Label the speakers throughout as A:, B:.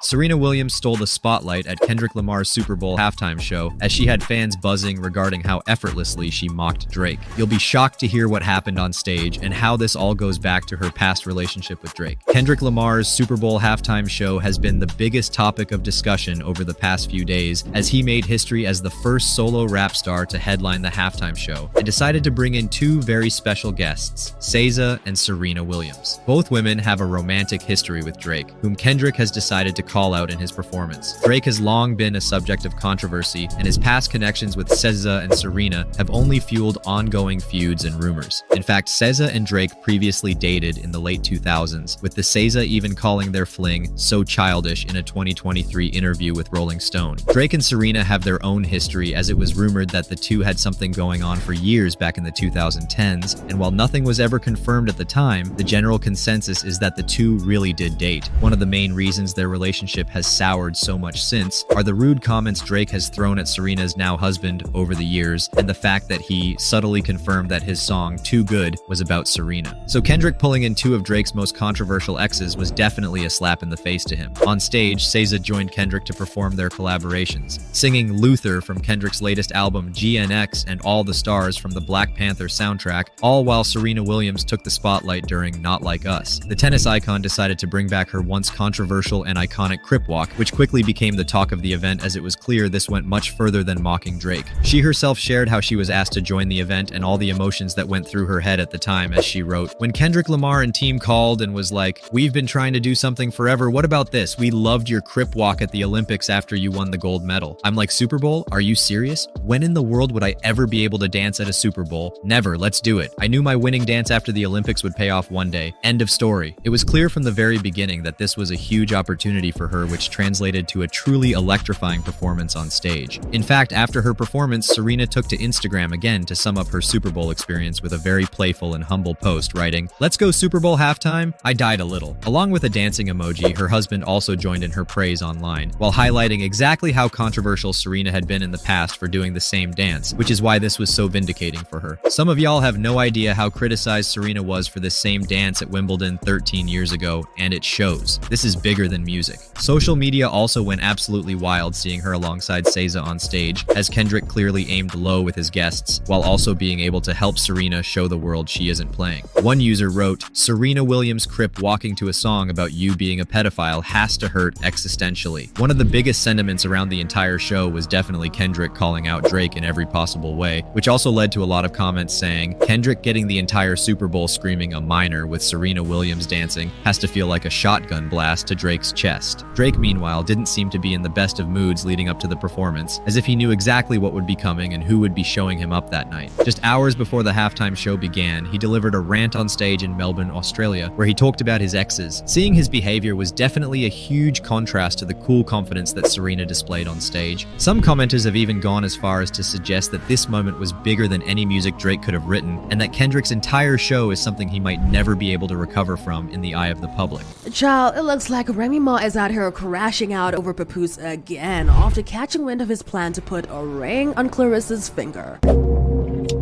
A: Serena Williams stole the spotlight at Kendrick Lamar's Super Bowl halftime show as she had fans buzzing regarding how effortlessly she mocked Drake. You'll be shocked to hear what happened on stage and how this all goes back to her past relationship with Drake. Kendrick Lamar's Super Bowl halftime show has been the biggest topic of discussion over the past few days as he made history as the first solo rap star to headline the halftime show and decided to bring in two very special guests, SZA and Serena Williams. Both women have a romantic history with Drake, whom Kendrick has decided to call out in his performance. Drake has long been a subject of controversy, and his past connections with SZA and Serena have only fueled ongoing feuds and rumors. In fact, SZA and Drake previously dated in the late 2000s, with the SZA even calling their fling so childish in a 2023 interview with Rolling Stone. Drake and Serena have their own history, as it was rumored that the two had something going on for years back in the 2010s, and while nothing was ever confirmed at the time, the general consensus is that the two really did date. One of the main reasons their relationship has soured so much since are the rude comments Drake has thrown at Serena's now husband over the years, and the fact that he subtly confirmed that his song Too Good was about Serena. So Kendrick pulling in two of Drake's most controversial exes was definitely a slap in the face to him. On stage, SZA joined Kendrick to perform their collaborations, singing Luther from Kendrick's latest album GNX and All the Stars from the Black Panther soundtrack, all while Serena Williams took the spotlight during Not Like Us. The tennis icon decided to bring back her once controversial and iconic Crip Walk, which quickly became the talk of the event as it was clear this went much further than mocking Drake. She herself shared how she was asked to join the event and all the emotions that went through her head at the time, as she wrote, "When Kendrick Lamar and team called and was like, 'We've been trying to do something forever, what about this? We loved your Crip Walk at the Olympics after you won the gold medal.' I'm like, Super Bowl? Are you serious? When in the world would I ever be able to dance at a Super Bowl? Never, let's do it. I knew my winning dance after the Olympics would pay off one day. End of story." It was clear from the very beginning that this was a huge opportunity for her, which translated to a truly electrifying performance on stage. In fact, after her performance, Serena took to Instagram again to sum up her Super Bowl experience with a very playful and humble post, writing, "Let's go Super Bowl halftime? I died a little." Along with a dancing emoji, her husband also joined in her praise online, while highlighting exactly how controversial Serena had been in the past for doing the same dance, which is why this was so vindicating for her. Some of y'all have no idea how criticized Serena was for this same dance at Wimbledon 13 years ago, and it shows. This is bigger than music. Social media also went absolutely wild seeing her alongside SZA on stage, as Kendrick clearly aimed low with his guests, while also being able to help Serena show the world she isn't playing. One user wrote, "Serena Williams' Crip walking to a song about you being a pedophile has to hurt existentially." One of the biggest sentiments around the entire show was definitely Kendrick calling out Drake in every possible way, which also led to a lot of comments saying, Kendrick getting the entire Super Bowl screaming a minor with Serena Williams dancing has to feel like a shotgun blast to Drake's chest. Drake, meanwhile, didn't seem to be in the best of moods leading up to the performance, as if he knew exactly what would be coming and who would be showing him up that night. Just hours before the halftime show began, he delivered a rant on stage in Melbourne, Australia, where he talked about his exes. Seeing his behavior was definitely a huge contrast to the cool confidence that Serena displayed on stage. Some commenters have even gone as far as to suggest that this moment was bigger than any music Drake could have written, and that Kendrick's entire show is something he might never be able to recover from in the eye of the public.
B: Child, it looks like Remy Ma is out here crashing out over Papoose again after catching wind of his plan to put a ring on Clarissa's finger.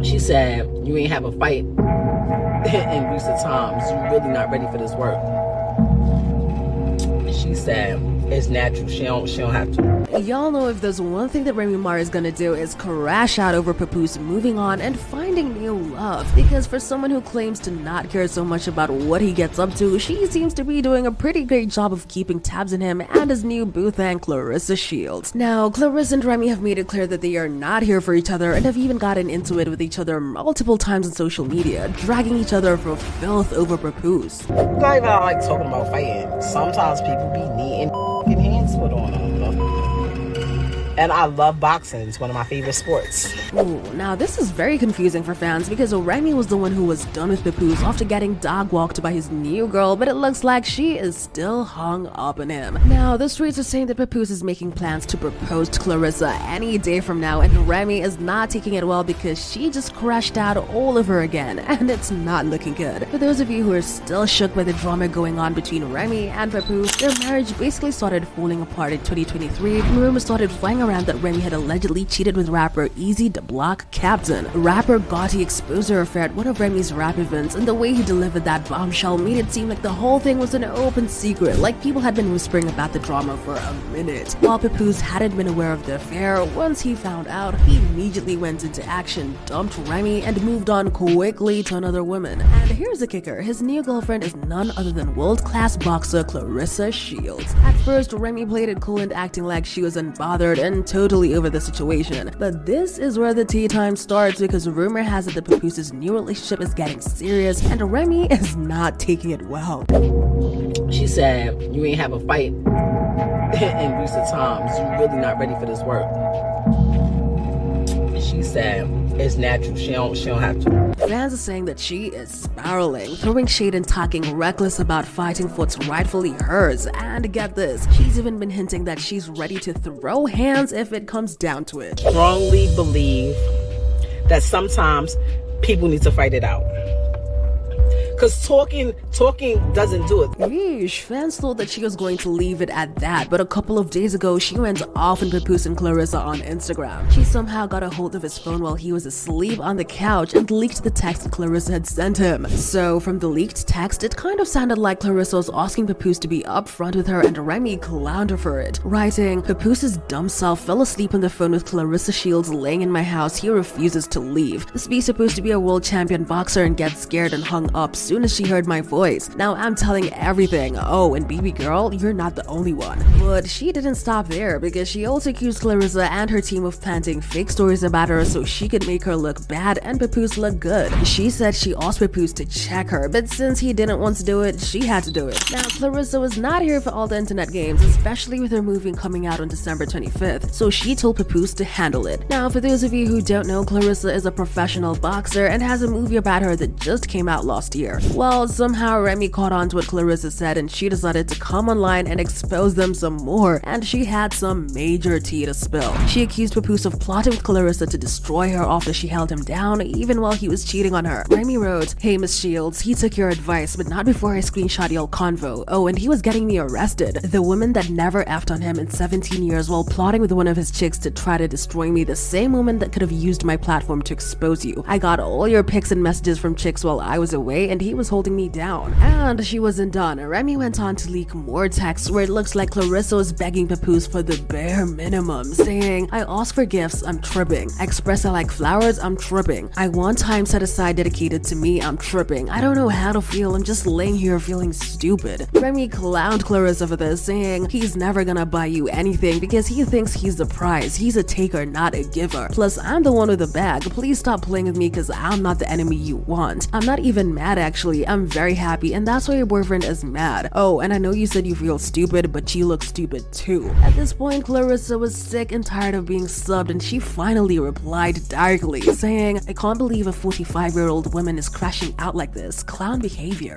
C: She said, "You ain't have a fight in recent times. You're really not ready for this work." She said, "It's natural. She don't have to."
B: Y'all know if there's one thing that Remy Ma is gonna do is crash out over Papoose moving on and finding new love. Because for someone who claims to not care so much about what he gets up to, she seems to be doing a pretty great job of keeping tabs on him and his new boo thing, Clarissa Shields. Now, Clarissa and Remy have made it clear that they are not here for each other and have even gotten into it with each other multiple times on social media, dragging each other for filth over Papoose.
C: I even like talking about fighting. Sometimes people be needing hands put on them. And I love boxing. It's one of my favorite sports.
B: Ooh, now this is very confusing for fans because Remy was the one who was done with Papoose after getting dog walked by his new girl, but it looks like she is still hung up on him. Now, the streets are saying that Papoose is making plans to propose to Clarissa any day from now, and Remy is not taking it well because she just crashed out all over again, and it's not looking good. For those of you who are still shook by the drama going on between Remy and Papoose, their marriage basically started falling apart in 2023, and rumors started flying around around that Remy had allegedly cheated with rapper Easy the Block Captain. Rapper Gotti exposed her affair at one of Remy's rap events, and the way he delivered that bombshell made it seem like the whole thing was an open secret, like people had been whispering about the drama for a minute. While Papoose hadn't been aware of the affair, once he found out, he immediately went into action, dumped Remy, and moved on quickly to another woman. And here's the kicker, his new girlfriend is none other than world-class boxer Clarissa Shields. At first, Remy played it cool and acting like she was unbothered and totally over the situation. But this is where the tea time starts, because rumor has it that Papoose's new relationship is getting serious and Remy is not taking it well.
C: She said, you ain't have a fight in recent times. You really not ready for this work. She said, it's natural. She don't have to.
B: Fans are saying that she is spiraling, throwing shade and talking reckless about fighting for what's rightfully hers. And get this, she's even been hinting that she's ready to throw hands if it comes down to it.
C: Strongly believe that sometimes people need to fight it out. Because talking doesn't do it.
B: Yeesh, fans thought that she was going to leave it at that, but a couple of days ago, she went off on Papoose and Clarissa on Instagram. She somehow got a hold of his phone while he was asleep on the couch and leaked the text that Clarissa had sent him. So from the leaked text, it kind of sounded like Clarissa was asking Papoose to be upfront with her, and Remy clowned her for it, writing, Papoose's dumb self fell asleep on the phone with Clarissa Shields laying in my house. He refuses to leave. This beast supposed to be a world champion boxer and gets scared and hung up soon as she heard my voice. Now I'm telling everything. Oh, and baby girl, you're not the only one. But she didn't stop there, because she also accused Clarissa and her team of planting fake stories about her so she could make her look bad and Papoose look good. She said she asked Papoose to check her, but since he didn't want to do it, she had to do it. Now Clarissa was not here for all the internet games, especially with her movie coming out on December 25th, so she told Papoose to handle it. Now for those of you who don't know, Clarissa is a professional boxer and has a movie about her that just came out last year. Well, somehow Remy caught on to what Clarissa said and she decided to come online and expose them some more, and she had some major tea to spill. She accused Papoose of plotting with Clarissa to destroy her after she held him down, even while he was cheating on her. Remy wrote, hey Miss Shields, he took your advice, but not before I screenshot your convo. Oh, and he was getting me arrested. The woman that never effed on him in 17 years while plotting with one of his chicks to try to destroy me, the same woman that could have used my platform to expose you. I got all your pics and messages from chicks while I was away, and he was holding me down. And she wasn't done. Remy went on to leak more texts where it looks like Clarissa was begging Papoose for the bare minimum, saying, I ask for gifts, I'm tripping. I express I like flowers, I'm tripping. I want time set aside dedicated to me, I'm tripping. I don't know how to feel, I'm just laying here feeling stupid. Remy clowned Clarissa for this, saying, he's never gonna buy you anything because he thinks he's the prize. He's a taker, not a giver. Plus, I'm the one with the bag. Please stop playing with me because I'm not the enemy you want. I'm not even mad actually, I'm very happy, and that's why your boyfriend is mad. Oh, and I know you said you feel stupid, but you look stupid too. At this point, Clarissa was sick and tired of being subbed, and she finally replied directly, saying, I can't believe a 45-year-old woman is crashing out like this. Clown behavior.